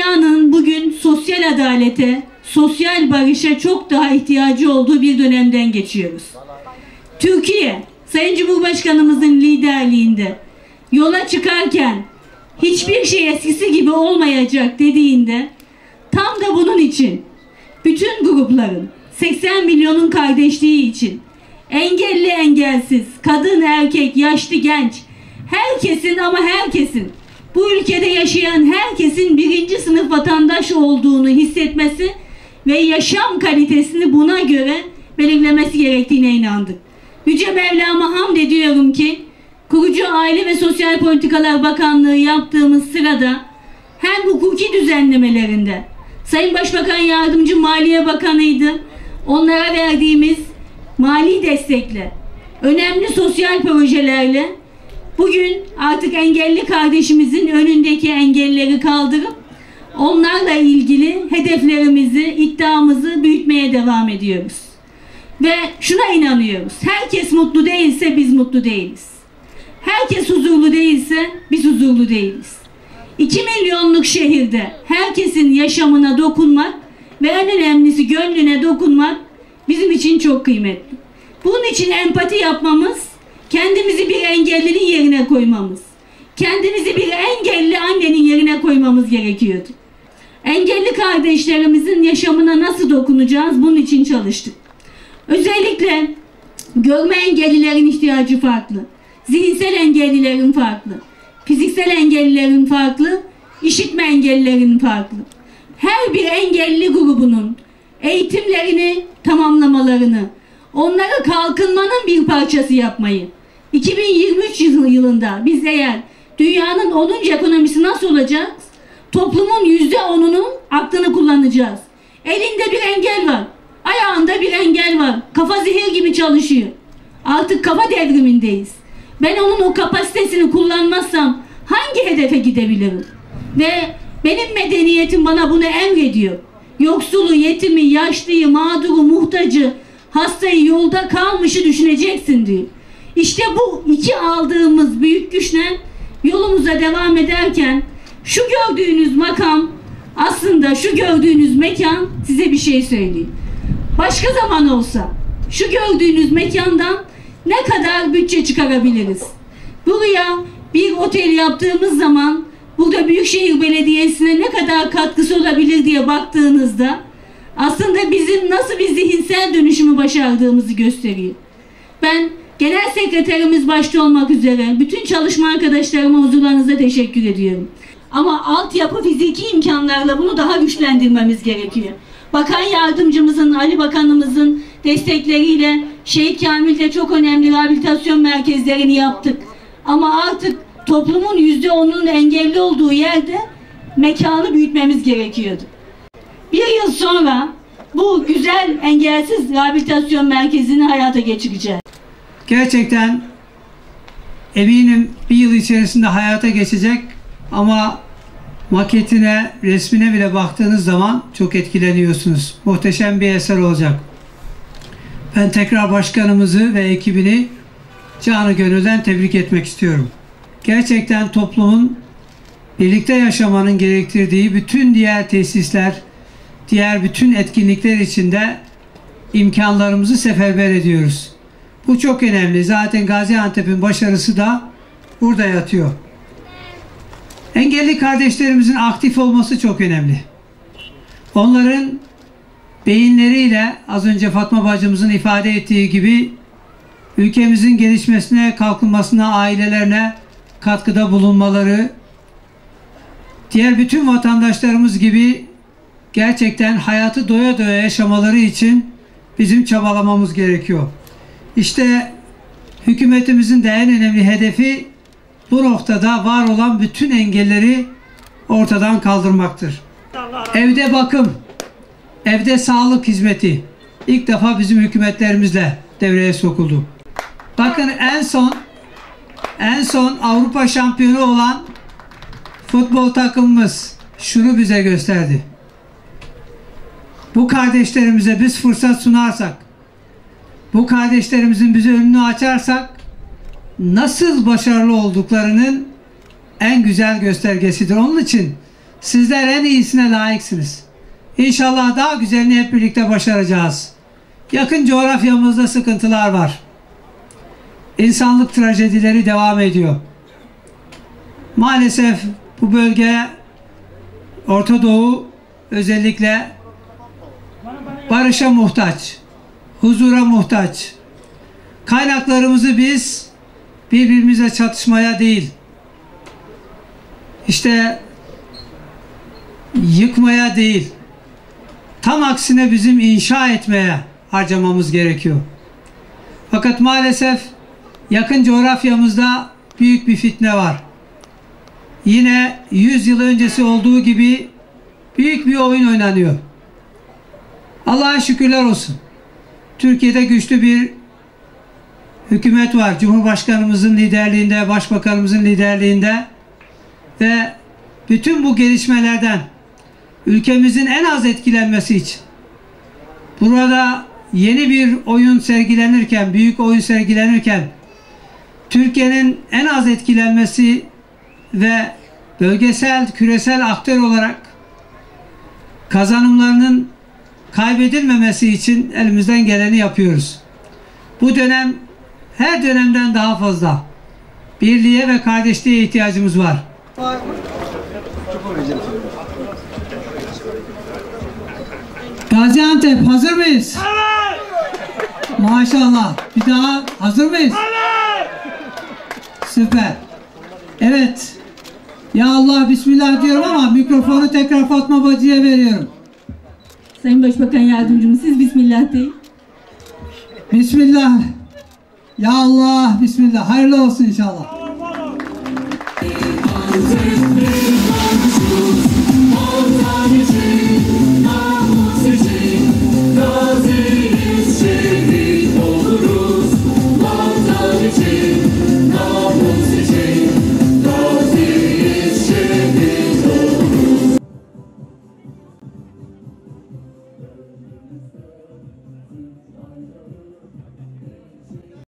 Dünyanın bugün sosyal adalete, sosyal barışa çok daha ihtiyacı olduğu bir dönemden geçiyoruz. Türkiye, Sayın Cumhurbaşkanımızın liderliğinde yola çıkarken hiçbir şey eskisi gibi olmayacak dediğinde tam da bunun için bütün grupların 80 milyonun kardeşliği için engelli engelsiz, kadın erkek, yaşlı genç herkesin ama herkesin bu ülkede yaşayan herkesin birinci sınıf vatandaş olduğunu hissetmesi ve yaşam kalitesini buna göre belirlemesi gerektiğine inandık. Yüce Mevlam'a hamd ediyorum ki kurucu Aile ve Sosyal Politikalar Bakanlığı yaptığımız sırada hem hukuki düzenlemelerinde Sayın Başbakan Yardımcı Maliye Bakanı'ydı. Onlara verdiğimiz mali destekle, önemli sosyal projelerle bugün artık engelli kardeşimizin önündeki engelleri kaldırıp onlarla ilgili hedeflerimizi, iddiamızı büyütmeye devam ediyoruz. Ve şuna inanıyoruz. Herkes mutlu değilse biz mutlu değiliz. Herkes huzurlu değilse biz huzurlu değiliz. 2 milyonluk şehirde herkesin yaşamına dokunmak ve en önemlisi gönlüne dokunmak bizim için çok kıymetli. Bunun için empati yapmamız, kendimizi bir engellinin yerine koymamız, kendimizi bir engelli annenin yerine koymamız gerekiyordu. Engelli kardeşlerimizin yaşamına nasıl dokunacağız bunun için çalıştık. Özellikle görme engellilerin ihtiyacı farklı, zihinsel engellilerin farklı, fiziksel engellilerin farklı, işitme engellilerin farklı. Her bir engelli grubunun eğitimlerini tamamlamalarını, onları kalkınmanın bir parçası yapmayı, 2023 yılında biz eğer dünyanın 10. ekonomisi nasıl olacak? Toplumun %10'unun aklını kullanacağız. Elinde bir engel var, ayağında bir engel var, kafa zehir gibi çalışıyor. Artık kafa devrimindeyiz. Ben onun o kapasitesini kullanmazsam hangi hedefe gidebilirim? Ve benim medeniyetim bana bunu emrediyor. Yoksulu, yetimi, yaşlıyı, mağduru, muhtacı, hastayı, yolda kalmışı düşüneceksin diyor. İşte bu iki aldığımız büyük güçle yolumuza devam ederken şu gördüğünüz makam, aslında şu gördüğünüz mekan size bir şey söyleyeyim. Başka zaman olsa şu gördüğünüz mekandan ne kadar bütçe çıkarabiliriz? Buraya bir otel yaptığımız zaman burada Büyükşehir Belediyesi'ne ne kadar katkısı olabilir diye baktığınızda aslında bizim nasıl bir zihinsel dönüşümü başardığımızı gösteriyor. Ben Genel Sekreterimiz başta olmak üzere bütün çalışma arkadaşlarıma huzurlarınıza teşekkür ediyorum. Ama altyapı fiziki imkanlarla bunu daha güçlendirmemiz gerekiyor. Bakan Yardımcımızın, Ali Bakanımızın destekleriyle Şehit Kamil'de çok önemli rehabilitasyon merkezlerini yaptık. Ama artık toplumun %10'unun engelli olduğu yerde mekanı büyütmemiz gerekiyordu. Bir yıl sonra bu güzel engelsiz rehabilitasyon merkezini hayata geçireceğiz. Gerçekten eminim bir yıl içerisinde hayata geçecek ama maketine, resmine bile baktığınız zaman çok etkileniyorsunuz. Muhteşem bir eser olacak. Ben tekrar başkanımızı ve ekibini canı gönülden tebrik etmek istiyorum. Gerçekten toplumun birlikte yaşamanın gerektirdiği bütün diğer tesisler, diğer bütün etkinlikler içinde imkanlarımızı seferber ediyoruz. Bu çok önemli. Zaten Gaziantep'in başarısı da burada yatıyor. Engelli kardeşlerimizin aktif olması çok önemli. Onların beyinleriyle az önce Fatma bacımızın ifade ettiği gibi ülkemizin gelişmesine, kalkınmasına, ailelerine katkıda bulunmaları, diğer bütün vatandaşlarımız gibi gerçekten hayatı doya doya yaşamaları için bizim çabalamamız gerekiyor. İşte hükümetimizin de en önemli hedefi bu noktada var olan bütün engelleri ortadan kaldırmaktır. Evde bakım, evde sağlık hizmeti ilk defa bizim hükümetlerimizle devreye sokuldu. Bakın en son Avrupa şampiyonu olan futbol takımımız şunu bize gösterdi. Bu kardeşlerimize biz fırsat sunarsak, bu kardeşlerimizin bize önünü açarsak nasıl başarılı olduklarının en güzel göstergesidir. Onun için Sizler en iyisine layıksınız. İnşallah daha güzelini hep birlikte başaracağız. Yakın coğrafyamızda sıkıntılar var. İnsanlık trajedileri devam ediyor. Maalesef bu bölge, Orta Doğu özellikle barışa muhtaç, huzura muhtaç. Kaynaklarımızı biz birbirimize çatışmaya değil, işte yıkmaya değil, tam aksine bizim inşa etmeye harcamamız gerekiyor. Fakat maalesef yakın coğrafyamızda büyük bir fitne var. Yine 100 yıl öncesi olduğu gibi büyük bir oyun oynanıyor. Allah'a şükürler olsun. Türkiye'de güçlü bir hükümet var. Cumhurbaşkanımızın liderliğinde, Başbakanımızın liderliğinde ve bütün bu gelişmelerden ülkemizin en az etkilenmesi için burada yeni bir oyun sergilenirken, büyük oyun sergilenirken Türkiye'nin en az etkilenmesi ve bölgesel, küresel aktör olarak kazanımlarının kaybedilmemesi için elimizden geleni yapıyoruz. Bu dönem her dönemden daha fazla birliğe ve kardeşliğe ihtiyacımız var. Gaziantep hazır mıyız? Evet. Maşallah. Bir daha hazır mıyız? Evet. Süper. Evet. Ya Allah Bismillah diyorum ama mikrofonu tekrar Fatma Bacı'ya veriyorum. Sayın Başbakan Yardımcımız siz Bismillah deyin. Bismillah. Ya Allah Bismillah. Hayırlı olsun inşallah.